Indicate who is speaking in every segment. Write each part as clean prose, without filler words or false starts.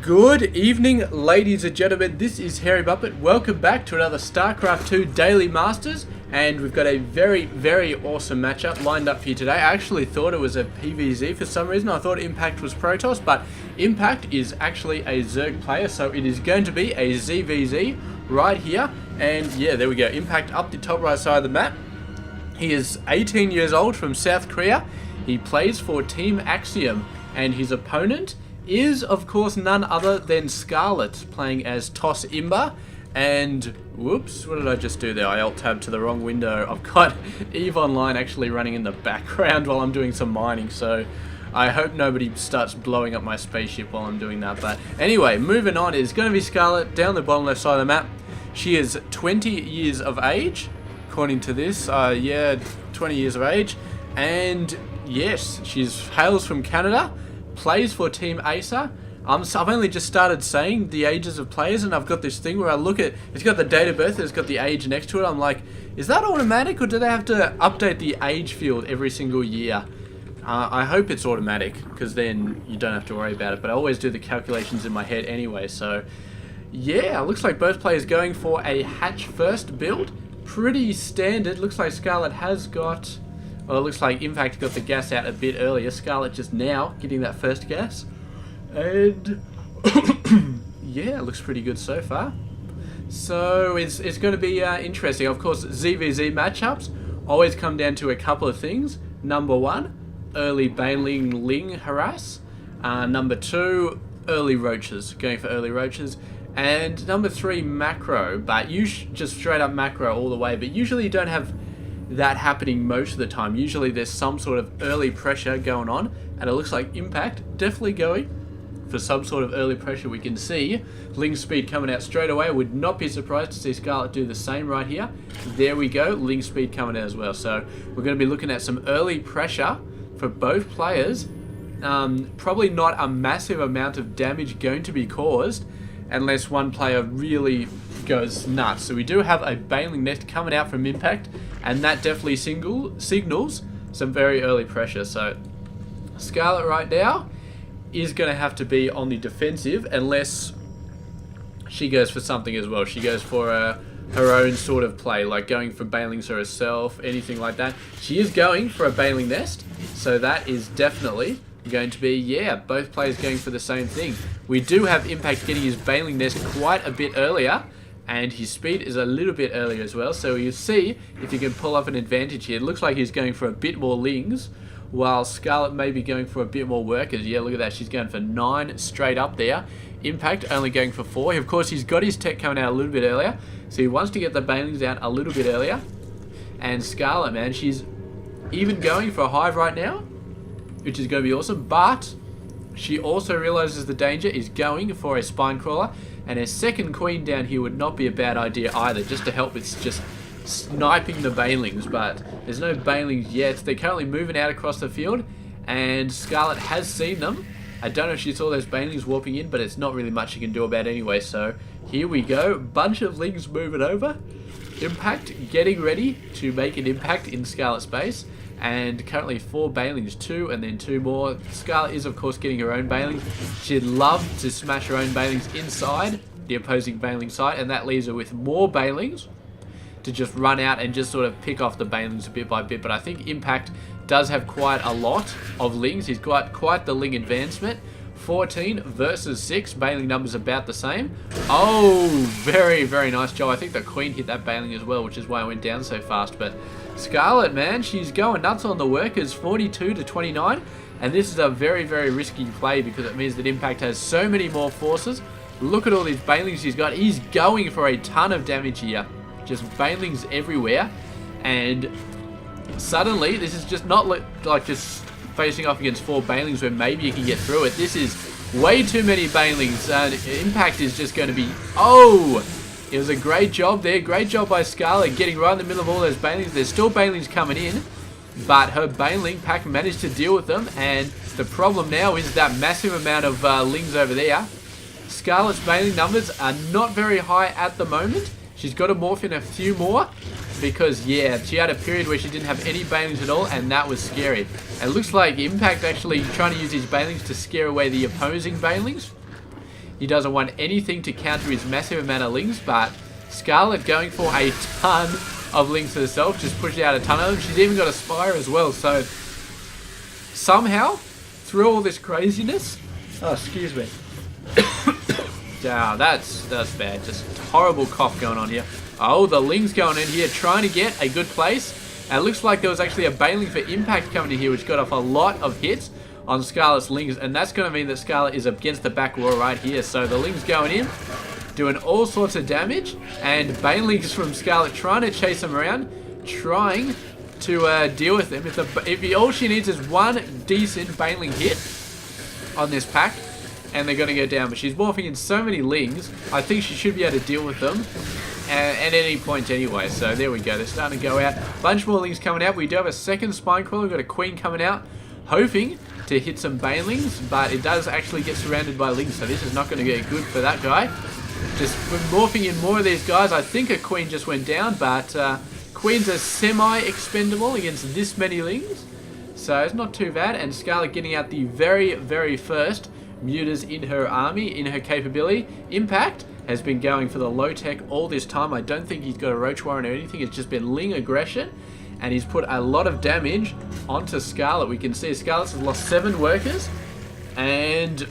Speaker 1: Good evening, ladies and gentlemen. This is Harry Buppet. Welcome back to another Starcraft 2 Daily Masters, and we've got a very awesome matchup lined up for you today. I actually thought it was a PvZ for some reason. I thought Impact was Protoss, but Impact is actually a Zerg player, so it is going to be a ZvZ right here. And yeah, there we go. Impact up the top right side of the map. He is 18 years old from South Korea. He plays for Team Axiom, and his opponent is, of course, none other than Scarlett, playing as Toss Imba. And, whoops, what did I just do there? I alt-tabbed to the wrong window. I've got EVE Online actually running in the background while I'm doing some mining, so I hope nobody starts blowing up my spaceship while I'm doing that. But anyway, moving on, it's going to be Scarlett down the bottom left side of the map. She is 20 years of age, according to this. Yeah, 20 years of age. And yes, she's hails from Canada. Plays for Team Acer. I've only just started saying the ages of players, and I've got this thing where I look at, it's got the date of birth, and it's got the age next to it. I'm like, is that automatic, or do they have to update the age field every single year? I hope it's automatic, because then you don't have to worry about it, but I always do the calculations in my head anyway. So yeah, looks like both players going for a hatch first build. Pretty standard. Looks like Scarlett has got, well, it looks like Impact got the gas out a bit earlier. Scarlett just now getting that first gas. And yeah, it looks pretty good so far. So it's going to be interesting. Of course, ZvZ matchups always come down to a couple of things. Number one, early Baneling Ling harass. Number two, early roaches. Going for early roaches. And number three, macro. But you just straight up macro all the way. But usually you don't have that happening most of the time. Usually there's some sort of early pressure going on, and it looks like Impact definitely going for some sort of early pressure. We can see Ling speed coming out straight away. Would not be surprised to see Scarlett do the same right here. There we go, Ling speed coming out as well. So we're going to be looking at some early pressure for both players. Probably not a massive amount of damage going to be caused unless one player really goes nuts. So we do have a Baneling Nest coming out from Impact, and that definitely signals some very early pressure. So Scarlett right now is going to have to be on the defensive unless she goes for something as well. She goes for her own sort of play, like going for Banelings herself, anything like that. She is going for a Baneling Nest, so that is definitely going to be, yeah, both players going for the same thing. We do have Impact getting his Baneling Nest quite a bit earlier, and his speed is a little bit earlier as well, so you see if you can pull up an advantage here. It looks like he's going for a bit more Lings, while Scarlett may be going for a bit more workers. Yeah, look at that, she's going for 9 straight up there. Impact only going for 4. Of course, he's got his tech coming out a little bit earlier, so he wants to get the Banelings out a little bit earlier. And Scarlett, man, she's even going for a hive right now, which is going to be awesome, but she also realizes the danger, is going for a spine crawler, and a second queen down here would not be a bad idea either, just to help with just sniping the Banelings. But there's no Banelings yet. They're currently moving out across the field, and Scarlett has seen them. I don't know if she saw those Banelings warping in, but it's not really much she can do about it anyway. So here we go, bunch of Lings moving over. Impact getting ready to make an impact in Scarlett's base. And currently 4 Banelings, 2 and then 2 more. Scarlett is of course getting her own Banelings. She'd love to smash her own Banelings inside the opposing Baneling site, and that leaves her with more Banelings to just run out and just sort of pick off the Banelings bit by bit. But I think Impact does have quite a lot of Lings. He's got quite the Ling advancement. 14 versus 6. Baneling numbers about the same. Oh, very nice job. I think the Queen hit that Baneling as well, which is why I went down so fast. But Scarlett, man, she's going nuts on the workers. 42 to 29. And this is a very risky play, because it means that Impact has so many more forces. Look at all these Banelings he's got. He's going for a ton of damage here. Just Banelings everywhere. And suddenly, this is just not like just facing off against 4 Banelings where maybe you can get through it. This is way too many Banelings, and Impact is just going to be, oh, it was a great job there. Great job by Scarlett getting right in the middle of all those Banelings. There's still Banelings coming in, but her Baneling pack managed to deal with them, and the problem now is that massive amount of Lings over there. Scarlett's Baneling numbers are not very high at the moment. She's got to morph in a few more, because yeah, she had a period where she didn't have any Banelings at all, and that was scary. And it looks like Impact actually trying to use these Banelings to scare away the opposing Banelings. He doesn't want anything to counter his massive amount of lings, but Scarlett going for a ton of lings herself, just pushing out a ton of them. She's even got a Spire as well, so somehow, through all this craziness... Oh, excuse me. That's bad. Just horrible cough going on here. Oh, the ling's going in here, trying to get a good place. And it looks like there was actually a bailing for impact coming in here, which got off a lot of hits on Scarlett's lings, and that's going to mean that Scarlett is against the back wall right here. So the ling's going in, doing all sorts of damage, and bailings from Scarlett trying to chase him around, trying to deal with him. All she needs is one decent bailing hit on this pack, and they're going to go down. But she's morphing in so many lings, I think she should be able to deal with them at any point anyway. So there we go, they're starting to go out. Bunch more lings coming out. We do have a second spine crawler. We've got a queen coming out, hoping to hit some banelings, but it does actually get surrounded by lings, so this is not going to get good for that guy. Just morphing in more of these guys. I think a queen just went down, but queens are semi-expendable against this many lings, so it's not too bad. And Scarlett getting out the very, very first mutas in her army, in her capability. Impact has been going for the low tech all this time. I don't think he's got a roach warren or anything. It's just been ling aggression, and he's put a lot of damage onto Scarlett. We can see Scarlett has lost 7 workers, and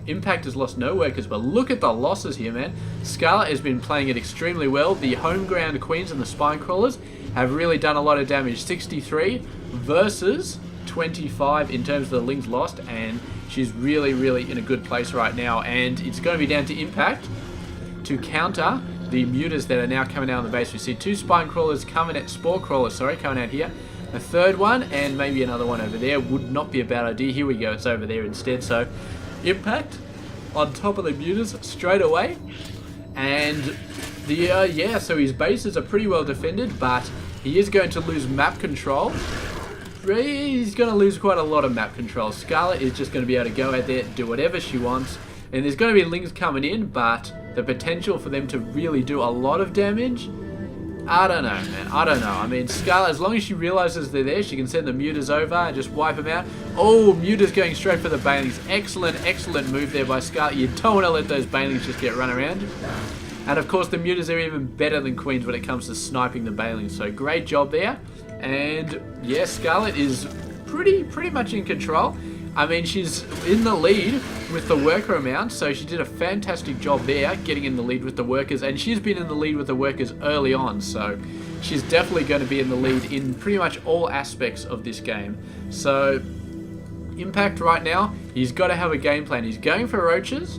Speaker 1: Impact has lost no workers. But look at the losses here, man. Scarlett has been playing it extremely well. The home ground queens and the spine crawlers have really done a lot of damage. 63 versus 25 in terms of the lings lost, and she's really, really in a good place right now. And it's going to be down to Impact to counter the mutas that are now coming out on the base. We see 2 spine crawlers coming out, spore crawlers, sorry, coming out here. A third one, and maybe another one over there. Would not be a bad idea. Here we go, it's over there instead. So Impact on top of the mutas straight away. And the so his bases are pretty well defended, but he is going to lose map control. He's going to lose quite a lot of map control. Scarlett is just going to be able to go out there and do whatever she wants. And there's going to be lings coming in, but the potential for them to really do a lot of damage, I don't know, man. I don't know. I mean, Scarlett, as long as she realizes they're there, she can send the mutas over and just wipe them out. Oh, mutas going straight for the banelings. Excellent, excellent move there by Scarlett. You don't want to let those banelings just get run around. And of course, the mutas are even better than queens when it comes to sniping the banelings. So great job there. And yeah, Scarlett is pretty much in control. I mean, she's in the lead with the worker amount, so she did a fantastic job there, getting in the lead with the workers, and she's been in the lead with the workers early on, so she's definitely going to be in the lead in pretty much all aspects of this game. So, Impact right now, he's got to have a game plan. He's going for roaches.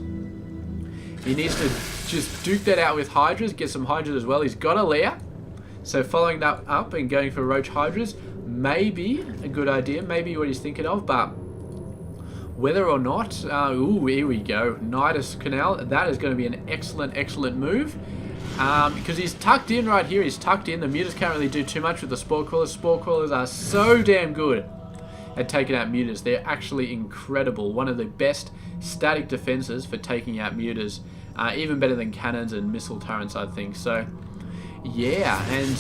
Speaker 1: He needs to just duke that out with hydras, get some hydras as well. He's got a lair, so following that up and going for roach hydras may be a good idea, maybe what he's thinking of, but whether or not, ooh, here we go, Nidus Canal, that is going to be an excellent, excellent move, because he's tucked in right here, he's tucked in. The mutas can't really do too much with the spore crawlers. Spore crawlers are so damn good at taking out mutas. They're actually incredible, one of the best static defenses for taking out mutas, even better than cannons and missile turrets, I think. So yeah, and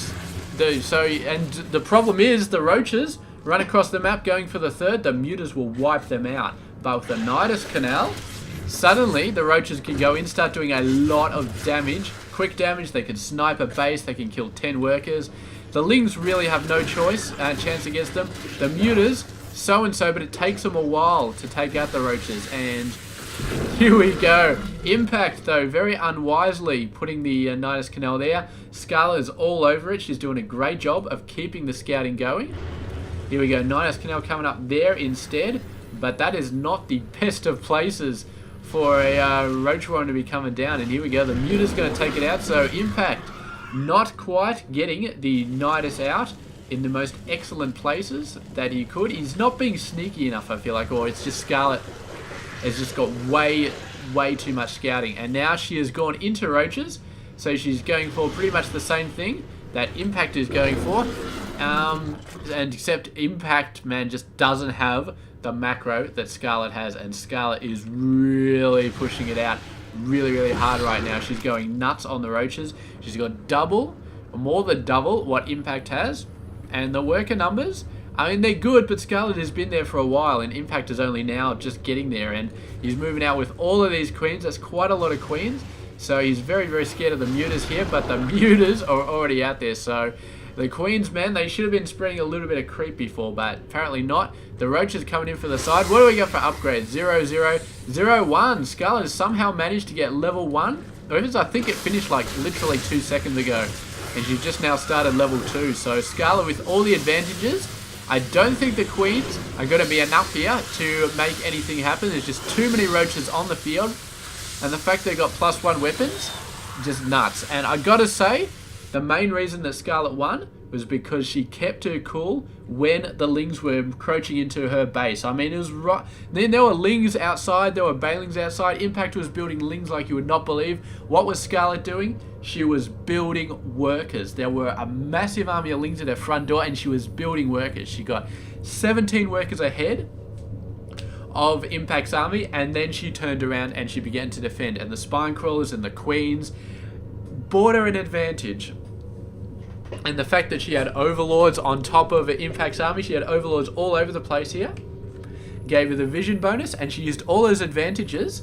Speaker 1: the problem is the roaches run across the map going for the third. The mutas will wipe them out. But with the Nidus Canal, suddenly the roaches can go in, start doing a lot of damage, quick damage. They can snipe a base, they can kill 10 workers. The lings really have no chance against them. The mutas, so-and-so, but it takes them a while to take out the roaches. And here we go. Impact, though, very unwisely putting the Nidus Canal there. Scarlett is all over it. She's doing a great job of keeping the scouting going. Here we go, Nidus Canal coming up there instead. But that is not the best of places for a roach warren to be coming down. And here we go, the muta's going to take it out. So Impact not quite getting the Nidus out in the most excellent places that he could. He's not being sneaky enough, I feel like, or it's just Scarlett has just got way too much scouting. And now she has gone into roaches, so she's going for pretty much the same thing that Impact is going for. And except Impact, man, just doesn't have the macro that Scarlett has, and Scarlett is really pushing it out really hard right now. She's going nuts on the roaches. She's got more than double what Impact has, and the worker numbers I mean, they're good, but Scarlett has been there for a while, and Impact is only now just getting there, and he's moving out with all of these queens. That's quite a lot of queens, so he's very, very scared of the mutas here, but the mutas are already out there, so the queens, man, they should have been spreading a little bit of creep before, but apparently not. The roaches coming in for the side. What do we got for upgrades? 0, 0, 0, 1. Scarlett has somehow managed to get level 1. I think it finished like literally 2 seconds ago, and she's just now started level 2. So Scarlett with all the advantages. I don't think the queens are going to be enough here to make anything happen. There's just too many roaches on the field, and the fact they got +1 weapons, just nuts. And I gotta say, the main reason that Scarlett won was because she kept her cool when the lings were encroaching into her base. I mean, it was right. Then there were lings outside, there were banelings outside. Impact was building lings like you would not believe. What was Scarlett doing? She was building workers. There were a massive army of lings at her front door, and she was building workers. She got 17 workers ahead of Impact's army, and then she turned around and she began to defend. And the spine crawlers and the queens bought her an advantage. And the fact that she had overlords on top of Impact's army, she had overlords all over the place here, gave her the vision bonus, and she used all those advantages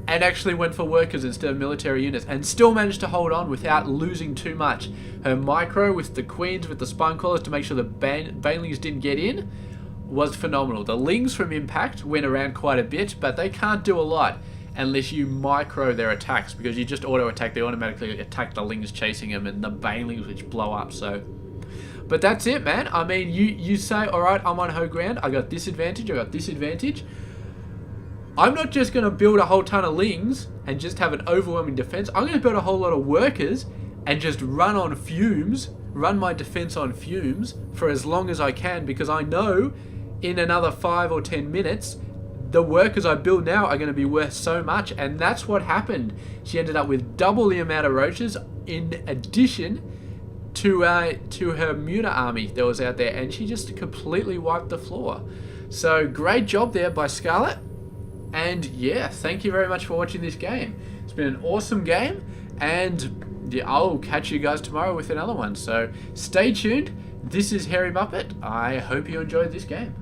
Speaker 1: and actually went for workers instead of military units, and still managed to hold on without losing too much. Her micro with the queens, with the spine crawlers to make sure the banelings didn't get in, was phenomenal. The lings from Impact went around quite a bit, but they can't do a lot unless you micro their attacks, because you just auto attack, they automatically attack the lings chasing them and the banelings which blow up. So, but that's it, man. I mean, you say, all right, I'm on her ground, I got this advantage, I got this advantage. I'm not just going to build a whole ton of lings and just have an overwhelming defense. I'm going to build a whole lot of workers and just run on fumes, run my defense on fumes for as long as I can, because I know in another 5 or 10 minutes the workers I build now are going to be worth so much. And that's what happened. She ended up with double the amount of roaches in addition to her muta army that was out there, and she just completely wiped the floor. So great job there by Scarlett. And yeah, thank you very much for watching this game. It's been an awesome game, and yeah, I'll catch you guys tomorrow with another one. So stay tuned. This is Hairy Muppet. I hope you enjoyed this game.